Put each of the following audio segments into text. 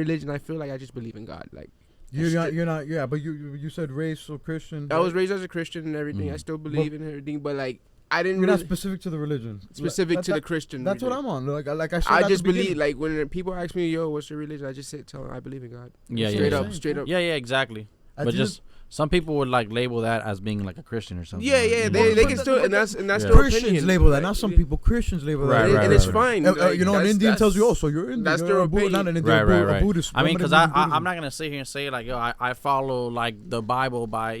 religion. I feel like I just believe in God. Like You're not. Yeah, but you said race or Christian. I was raised as a Christian and everything. I still believe in everything, but like I didn't. You're really not specific to the religion. specific to the Christian. That's religion. what I'm on. Like I said. I just believe. Like when people ask me, "Yo, what's your religion?" I just tell them I believe in God. Yeah, Straight up. Yeah, exactly. But just some people would like label that as being like a Christian or something. Yeah, they can still, and that's their Christians opinion. label that. Not some people. Christians label that. And it's fine. You know, an Indian tells you, "Oh, so you're Indian." That's their opinion. Not an Indian, right. a Buddhist. I mean, because I'm not gonna sit here and say like, yo, I follow like the Bible by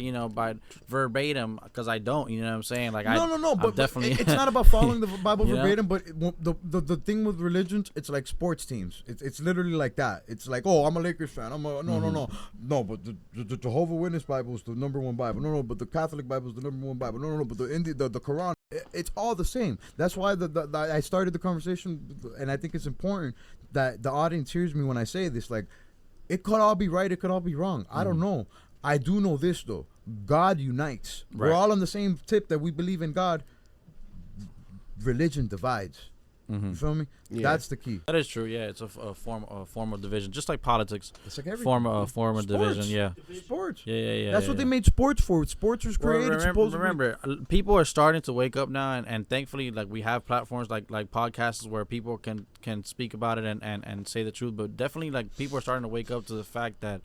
verbatim, because I don't. You know what I'm saying? Like no. But definitely. It's not about following the Bible You know? verbatim. But the thing with religions, it's like sports teams. It's literally like that. It's like, oh, I'm a Lakers fan. No. But the Jehovah Witness Bible is the number one Bible. No, but the Catholic Bible is the number one Bible. No, but the Quran, it's all the same. That's why I started the conversation, and I think it's important that the audience hears me when I say this. Like, it could all be right, it could all be wrong. I don't know. I do know this though. God unites. Right. We're all on the same tip that we believe in God. Religion divides. You feel me? Yeah. That's the key. That is true. Yeah, it's a form of division, just like politics. It's like everything. Form of division. Yeah. Sports. Yeah. That's what they made sports for. Sports was created. Remember, people are starting to wake up now, and thankfully, like we have platforms like podcasts where people can speak about it and say the truth. But definitely, like people are starting to wake up to the fact that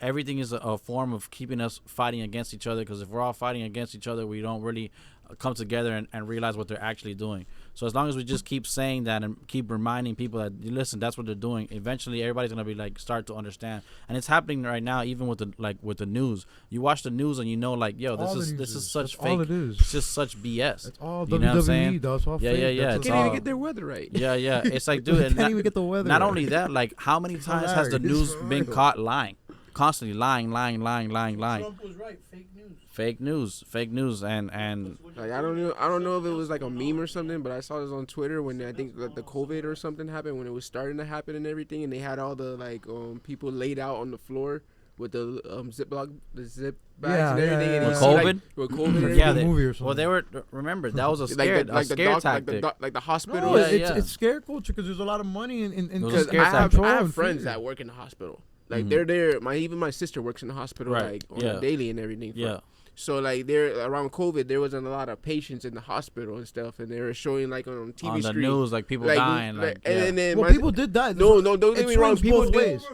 everything is a form of keeping us fighting against each other. Because if we're all fighting against each other, we don't really come together and realize what they're actually doing. So as long as we just keep saying that and keep reminding people that, listen, that's what they're doing, eventually everybody's gonna be like start to understand. And it's happening right now, even with the news. You watch the news and you know, like, yo, this is such fake. All it is. It's just such BS. It's all you know what I'm saying? WWE. That's all fake. Yeah. They can't even get their weather right. Yeah. It's like, dude, they can't even get the weather. Not right. only that, like, how many times has the news been caught lying? Constantly lying. Trump was right. Fake Fake news, and like I don't know if it was like a meme or something, but I saw this on Twitter when I think like the COVID or something happened, when it was starting to happen and everything, and they had all the like people laid out on the floor with the zip bags and everything. And With you see, COVID? like, with COVID. yeah, movie or something. well, they were. Remember, that was a scare tactic. Like the hospital. No, Yeah. it's scare culture because there's a lot of money in Because scare I tactic. have friends that work in the hospital. Like they're there. Even my sister works in the hospital, Right. like on a daily and everything. Yeah. So like there around COVID, there wasn't a lot of patients in the hospital and stuff, and they were showing like on TV on the screen, news, like people dying, and then well, people did die. No, don't get me wrong. People both did. ways.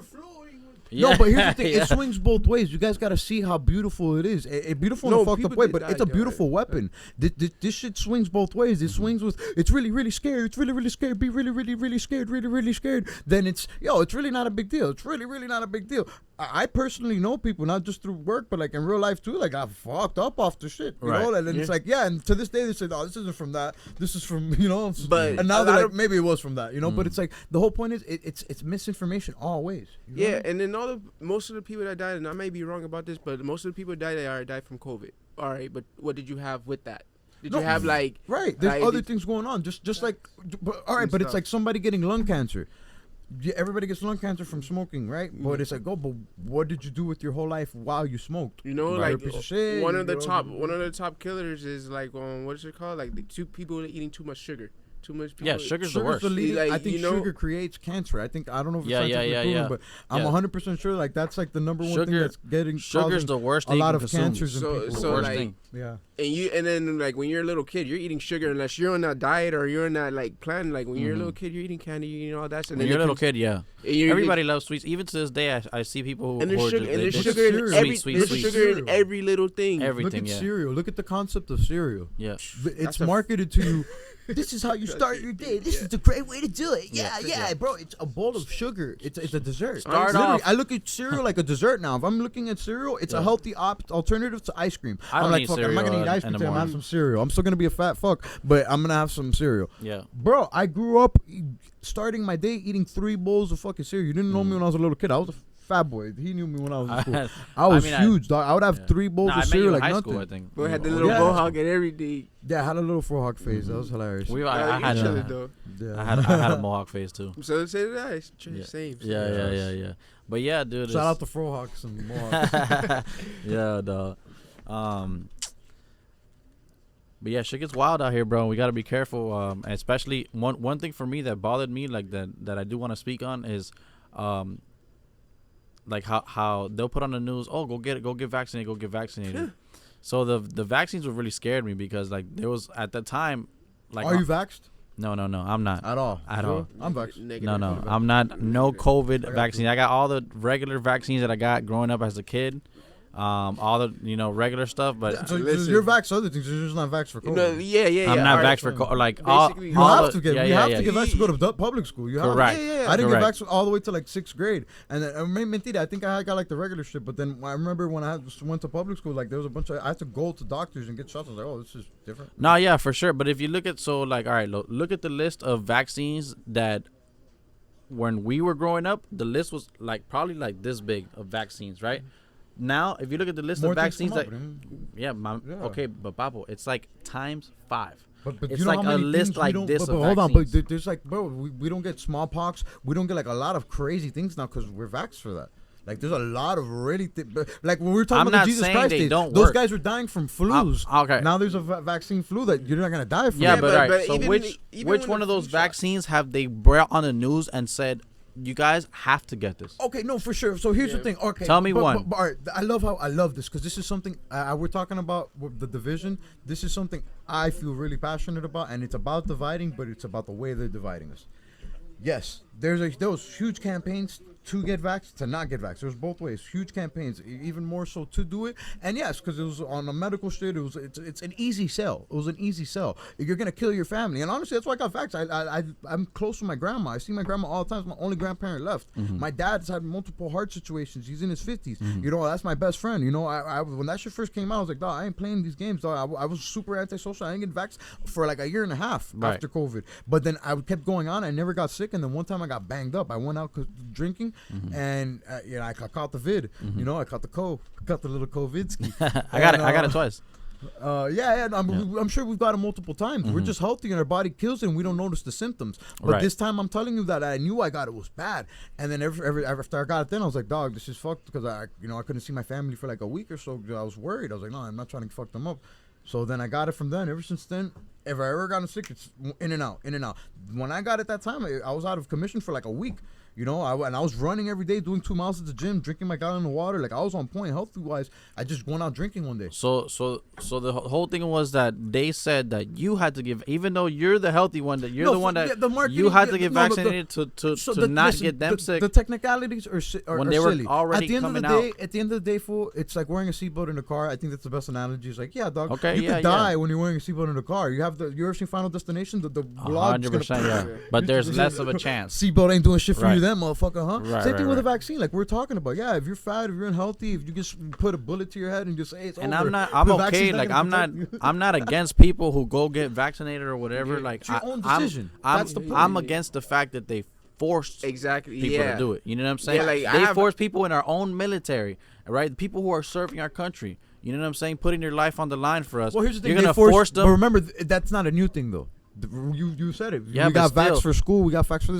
No, but here's the thing: it swings both ways. You guys got to see how beautiful it is. It's beautiful in a fucked up way, but it's a beautiful weapon. This shit swings both ways. It swings with it's really, really scary. It's really, really scared. Be really, really, really scared. Really, really scared. Then it's really not a big deal. It's really, really not a big deal. I personally know people, not just through work, but like in real life too. Like I fucked up off the shit, you know. And then it's like, and to this day they say, "Oh, this isn't from that. This is from But and now they're like, maybe it was from that, But it's like the whole point is it's misinformation always. Yeah, and then most of the people that died, and I may be wrong about this, but most of the people that died from COVID. All right, but what did you have with that? Did you have like right? There's other things going on. Just like, all right, but it's like somebody getting lung cancer. Yeah, everybody gets lung cancer from smoking, right? But it's like, but what did you do with your whole life while you smoked? Like piece of shit, one of the top killers is like what is it called? Like the two people eating too much sugar. Too much people. Yeah, sugar's the worst. I think sugar creates cancer. I don't know if it's scientifically proven, but I'm 100% sure like that's like the number one thing that's sugar's the worst thing. A lot of cancers in people. So worst like, thing. Yeah. And then like when you're a little kid, you're eating sugar unless you're on that diet or you're on that like plan. Like when you're a little kid, you're eating candy, you know all that. And when you're a little kid, everybody loves sweets. Even to this day, I see people who there's sugar in every little thing. Everything. Look at cereal. Look at the concept of cereal. Yeah, it's marketed to you. This is how you start your day. This is a great way to do it. Yeah, bro. It's a bowl of sugar. It's a dessert. I look at cereal like a dessert now. If I'm looking at cereal, it's a healthy alternative to ice cream. I'm like, fuck, I'm not gonna eat ice cream today. I'm gonna have some cereal. I'm still gonna be a fat fuck, but I'm gonna have some cereal. Yeah, bro. I grew up starting my day eating 3 bowls of fucking cereal. You didn't know me when I was a little kid. I was a fat boy. He knew me when I was in school. I was huge, dog. I would have 3 bowls of cereal like nothing. School, I think. Bro had the little mohawk and everything. Yeah, I had a little frohawk face. That was hilarious. I had a mohawk face too. So say that. Same. Yeah. But yeah, dude. Shout out to frohawks and mohawks. Yeah, dog. But yeah, shit gets wild out here, bro. We got to be careful. Especially one thing for me that bothered me, like that I do want to speak on is, like how they'll put on the news, oh, go get vaccinated. So the vaccines would really scared me because like there was at the time, like. Are you vaxxed? No, I'm not. At all? I'm vaxxed. No, I'm not. No COVID vaccine. I got all the regular vaccines that I got growing up as a kid. All the regular stuff, but so you're vaxxed for other things. You're just not vaxxed for COVID. Yeah. I'm not vaxxed for COVID. Like basically, you have to get vaxxed to go to public school. You have correct. I didn't get vaxxed all the way to like 6th grade, and then I think I got like the regular shit. But then I remember when I went to public school, like there was a bunch of I had to go to doctors and get shots. I was like, oh, this is different. No, yeah, for sure. But if you look at all right, look at the list of vaccines that. When we were growing up, the list was like probably like this big of vaccines, right? Now, if you look at the list of vaccines that, okay, but Papo, it's like times 5. But it's like a list like this. But hold on, but there's like, bro, we don't get smallpox. We don't get like a lot of crazy things now because we're vaxxed for that. Like there's a lot of really like when we were talking about the Jesus Christ days, those guys were dying from flus. Okay. Now there's a vaccine flu that you're not gonna die from. Yeah, but right. So which one of those vaccines have they brought on the news and said? You guys have to get this. Okay, no, for sure. So here's the thing. Okay, tell me one. But, all right, I love this because this is something we're talking about with the division. This is something I feel really passionate about, and it's about dividing, but it's about the way they're dividing us. Yes, there was huge campaigns to get vaxxed, to not get vaxxed. There's both ways. Huge campaigns, even more so to do it. And yes, because it was on a medical shit. It's an easy sell. It was an easy sell. You're gonna kill your family. And honestly, that's why I got vaxxed. I'm close with my grandma. I see my grandma all the time. It's my only grandparent left. Mm-hmm. My dad's had multiple heart situations. He's in his 50s. Mm-hmm. That's my best friend. I when that shit first came out, I was like, dog, I ain't playing these games. Dog. I was super antisocial. I didn't get vaxxed for like a year and a half after COVID. But then I kept going on. I never got sick. And then one time I got banged up. I went out drinking, and I caught the vid. I caught the little COVIDski. I got it twice. I'm sure we've got it multiple times. We're just healthy and our body kills it and we don't notice the symptoms. But this time I'm telling you that I knew I got it was bad. And then after I got it, then I was like, dog, this is fucked because I couldn't see my family for like a week or so. I was worried. I was like, no, I'm not trying to fuck them up. So then I got it from then. Ever since then, if I ever gotten sick, it's in and out. When I got it that time, I was out of commission for like a week. And I was running every day, doing 2 miles at the gym, drinking my gallon of water. Like I was on point healthy wise. I just went out drinking one day. So the whole thing was that they said that you had to give, even though you're the healthy one, that you're the one that you had to get vaccinated to not get them sick. The technicalities are when they silly. were already coming out. At the end of the day, fool, it's like wearing a seatbelt in a car. I think that's the best analogy. It's like, yeah, dog, okay, you could die when you're wearing a seatbelt in a car. You ever seen Final Destination? The blog 100%, yeah. But there's less of a chance. Seatbelt ain't doing shit for you, then, motherfucker, huh? Same thing with a vaccine, like we're talking about. Yeah, if you're fat, if you're unhealthy, if you just put a bullet to your head and just say it's over. I'm okay. Like I'm not against people who go get vaccinated or whatever. Like it's your own decision. I'm against the fact that they forced people to do it. You know what I'm saying? Yeah, like they force people in our own military, right? People who are serving our country. You know what I'm saying? Putting their life on the line for us. Well, here's the thing. You're gonna force them. But remember, that's not a new thing though. You said it. Yeah, we got vax for school. We got vax for this.